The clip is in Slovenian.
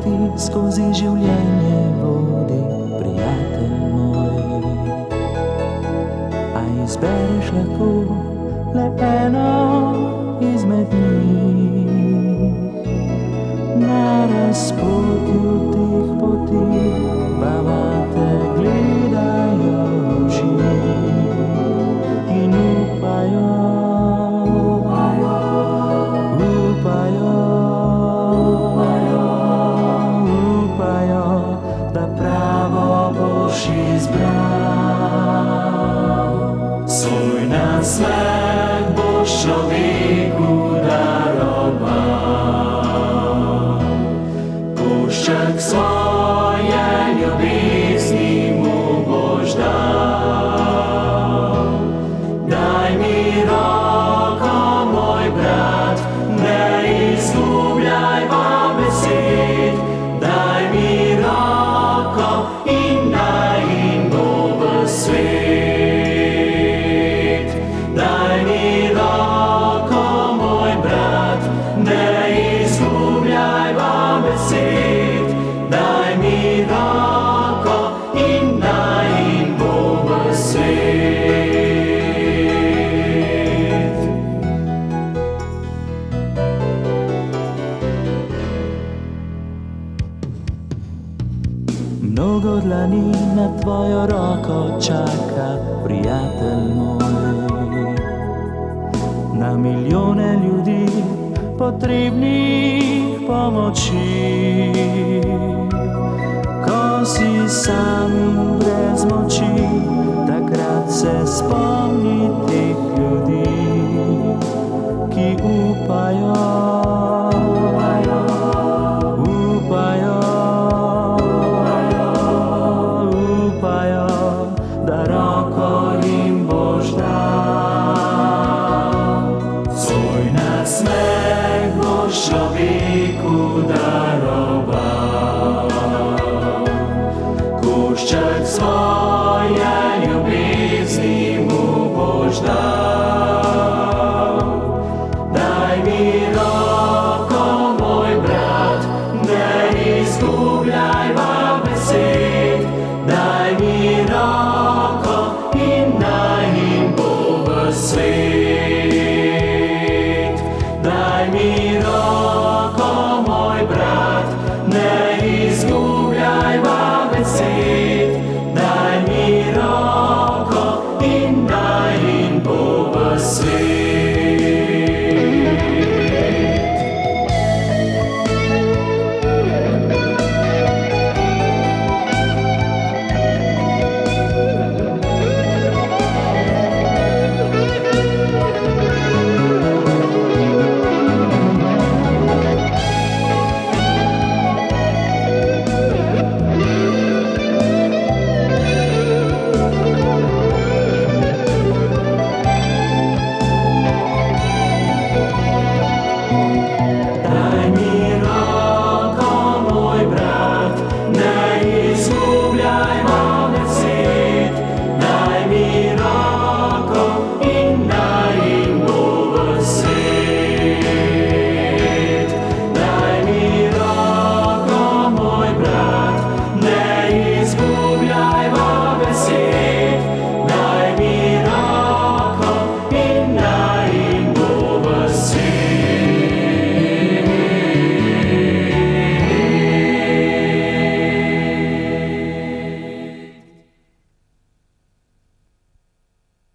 ti skozi življenje vodi, prijatelj moj. A izbereš lahko le eno izmed njih. Na razpotju teh poti pa vate gledajo oči in upajo, da pravo boš izbral. Svoj nasmeh boš človeku daroval, košček svoje ljubezni mu boš dal. Daj mi roko, moj brat, ne izgubljajva besed. Daj mi roko in naj in bo v svet. Daj mi roko, moj brat, ne izgubljajva besed. Daj mi roko in naj in bo v svet. Mnogo dlani na tvojo roko čaka, prijatelj moj. Na milijone ljudi potrebnih pomoči. Ko si sam in brez moči, takrat se spomni teh ljudi, ki upajo, da roko jim boš dal. Svoj nasmeh boš človeku daroval, košček svoje ljubezni mu boš dal. Daj mi roko, moj brat, ne izgubljajva besed. Daj mi roko in naj in bo v svet. Daj mi roko, moj brat, ne izgubljajva besed. Daj mi roko in naj in bo v svet. Izgubljajva besed.